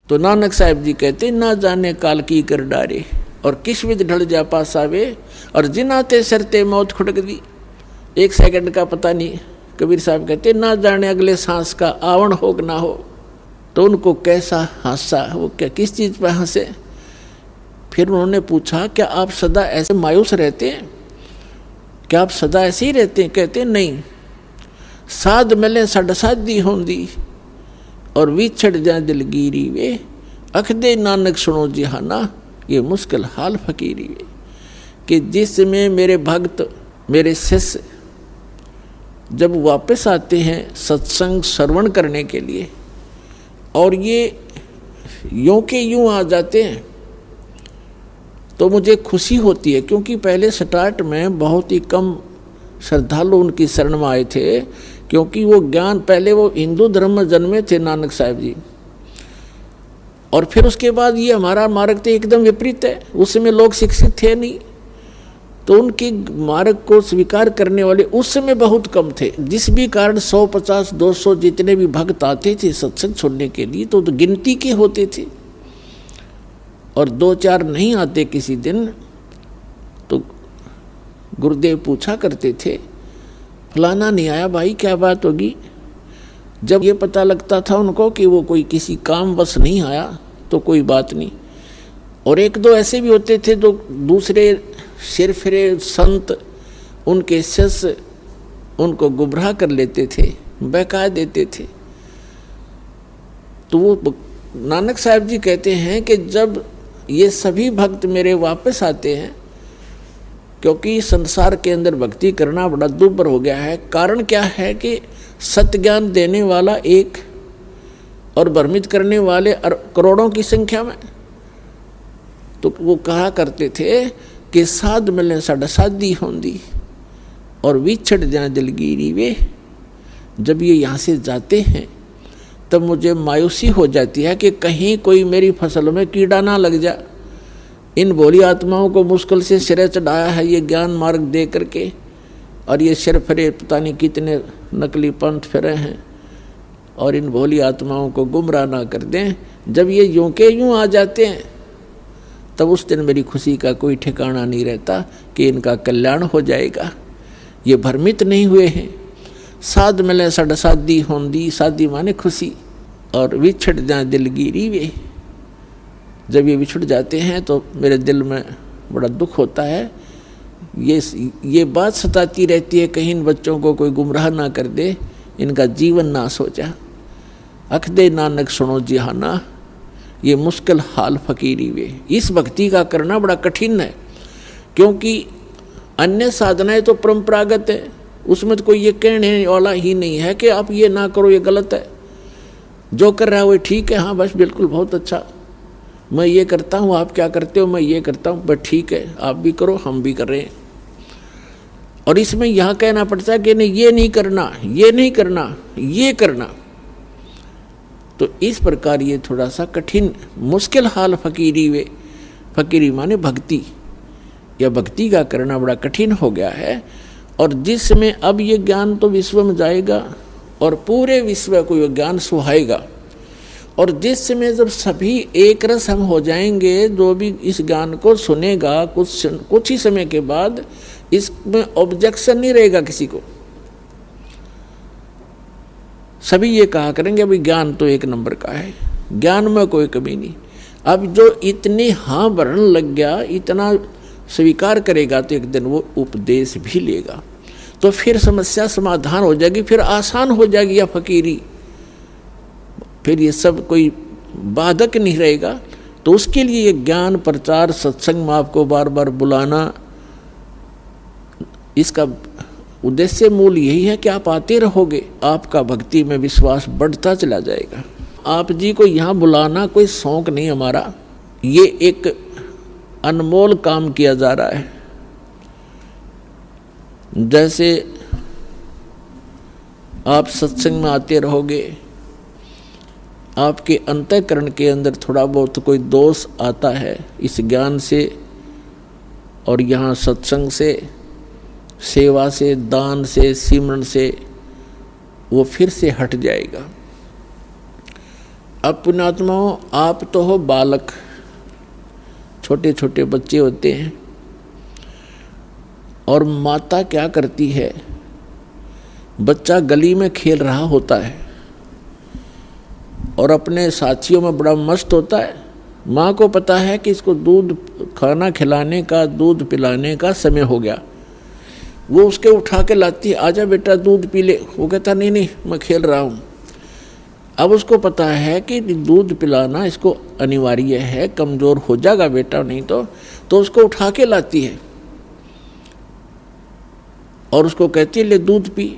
तो नानक साहब जी कहते ना जाने काल की कर डारे और किस विध ढल जा पास आवे और जिन आते सरते मौत खुटक दी। 1 सेकंड का पता नहीं। कबीर साहब कहते ना जाने अगले सांस का आवण हो कि ना हो। तो उनको कैसा हंसा, वो क्या किस चीज़ पर हंसे। फिर उन्होंने पूछा क्या आप सदा ऐसे मायूस रहते हैं, क्या आप सदा ऐसे ही रहते हैं। कहते नहीं, साध मिले सड़ साधी होंदी और विछड़ जाए दिलगीरी वे अख दे नानक सुनो जिहाना ये मुश्किल हाल फकीरी वे। कि जिसमें मेरे भक्त मेरे शिष्य जब वापस आते हैं सत्संग श्रवण करने के लिए और ये यूं के यूं आ जाते हैं तो मुझे खुशी होती है, क्योंकि पहले स्टार्ट में बहुत ही कम श्रद्धालु उनकी शरण में आए थे, क्योंकि वो ज्ञान पहले वो हिंदू धर्म में जन्मे थे नानक साहब जी, और फिर उसके बाद ये हमारा मार्ग तो एकदम विपरीत है। उस समय लोग शिक्षित थे नहीं, तो उनके मार्ग को स्वीकार करने वाले उस समय बहुत कम थे, जिस भी कारण 150-200 जितने भी भक्त आते थे सत्संग सुनने के लिए तो गिनती के होते थे, और 2-4 नहीं आते किसी दिन तो गुरुदेव पूछा करते थे फलाना नहीं आया भाई क्या बात होगी। जब ये पता लगता था उनको कि वो कोई किसी काम बस नहीं आया तो कोई बात नहीं। और 1-2 ऐसे भी होते थे तो दूसरे सिरफिरे संत उनके शिष्य उनको गुमराह कर लेते थे, बहका देते थे। तो वो नानक साहब जी कहते हैं कि जब ये सभी भक्त मेरे वापस आते हैं, क्योंकि संसार के अंदर भक्ति करना बड़ा दुर्भर हो गया है। कारण क्या है कि सत्य ज्ञान देने वाला एक और भ्रमित करने वाले करोड़ों की संख्या में। तो वो कहा करते थे कि साध मिले सड़ साधी होंदी और विछड़ जाए दिलगीरी वे। जब ये यहाँ से जाते हैं तब मुझे मायूसी हो जाती है कि कहीं कोई मेरी फसल में कीड़ा ना लग जा। इन भोली आत्माओं को मुश्किल से सिरे चढ़ाया है ये ज्ञान मार्ग दे करके, और ये सिर फिरे पता नहीं कितने नकली पंथ फिरे हैं, और इन भोली आत्माओं को गुमराह ना कर दें। जब ये यूं के यूं आ जाते हैं तब उस दिन मेरी खुशी का कोई ठिकाना नहीं रहता कि इनका कल्याण हो जाएगा। ये भ्रमित नहीं हुए हैं। साध मिले सड़ साधी होंदी, साधी माने खुशी, और विछड़ जाए दिलगीरी वे। जब ये बिछुड़ जाते हैं तो मेरे दिल में बड़ा दुख होता है। ये बात सताती रहती है कहीं इन बच्चों को कोई गुमराह ना कर दे, इनका जीवन नाश हो जा। अख दे नानक सुनो जिहाना ये मुश्किल हाल फकीरी वे। इस भक्ति का करना बड़ा कठिन है, क्योंकि अन्य साधनाएं तो परंपरागत है, उसमें तो कोई ये कहने वाला ही नहीं है कि आप ये ना करो ये गलत है। जो कर रहा है वो ठीक है, हाँ बस बिल्कुल बहुत अच्छा, मैं ये करता हूँ आप क्या करते हो, मैं ये करता हूँ बस ठीक है, आप भी करो हम भी कर रहे हैं। और इसमें यहाँ कहना पड़ता है कि नहीं ये नहीं करना, ये नहीं करना, ये करना। तो इस प्रकार ये थोड़ा सा कठिन मुश्किल हाल फकीरी वे। फकीरी माने भक्ति, या भक्ति का करना बड़ा कठिन हो गया है। और जिसमें अब ये ज्ञान तो विश्व में जाएगा और पूरे विश्व को ये ज्ञान सुहाएगा, और जिस समय जब सभी एक रस हम हो जाएंगे, जो भी इस ज्ञान को सुनेगा कुछ ही समय के बाद इसमें ऑब्जेक्शन नहीं रहेगा किसी को। सभी ये कहा करेंगे अभी ज्ञान तो 1 नंबर का है, ज्ञान में कोई कमी नहीं। अब जो इतनी हाँ भरन लग गया, इतना स्वीकार करेगा तो एक दिन वो उपदेश भी लेगा, तो फिर समस्या समाधान हो जाएगी, फिर आसान हो जाएगी या फकीरी, फिर ये सब कोई बाधक नहीं रहेगा। तो उसके लिए ये ज्ञान प्रचार सत्संग में आपको बार बार बुलाना, इसका उद्देश्य मूल यही है कि आप आते रहोगे, आपका भक्ति में विश्वास बढ़ता चला जाएगा। आप जी को यहाँ बुलाना कोई शौक नहीं हमारा, ये एक अनमोल काम किया जा रहा है। जैसे आप सत्संग में आते रहोगे, आपके अंतःकरण के अंदर थोड़ा बहुत कोई दोष आता है इस ज्ञान से, और यहाँ सत्संग से, सेवा से, दान से, सिमरन से वो फिर से हट जाएगा। अब पुण्यात्माओं, आप तो हो बालक, छोटे छोटे बच्चे होते हैं, और माता क्या करती है, बच्चा गली में खेल रहा होता है और अपने साथियों में बड़ा मस्त होता है। माँ को पता है कि इसको दूध खाना खिलाने का, दूध पिलाने का समय हो गया। वो उसके उठा के लाती है, आजा बेटा दूध पी ले। वो कहता नहीं नहीं मैं खेल रहा हूँ। अब उसको पता है कि दूध पिलाना इसको अनिवार्य है, कमज़ोर हो जाएगा बेटा नहीं तो उसको उठा के लाती है और उसको कहती है ले दूध पी,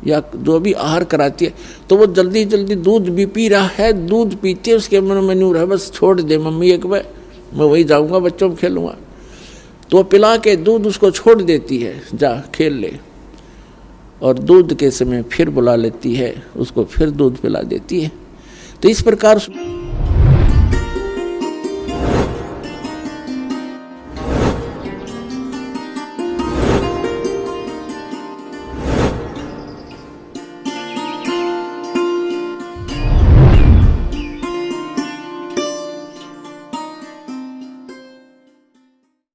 या जो भी आहार कराती है। तो वो जल्दी जल्दी दूध भी पी रहा है, दूध पीते उसके मन में न्यू रहा बस छोड़ दे मम्मी एक बार, मैं वही जाऊँगा बच्चों में खेलूँगा। तो पिला के दूध उसको छोड़ देती है, जा खेल ले, और दूध के समय फिर बुला लेती है उसको, फिर दूध पिला देती है। तो इस प्रकार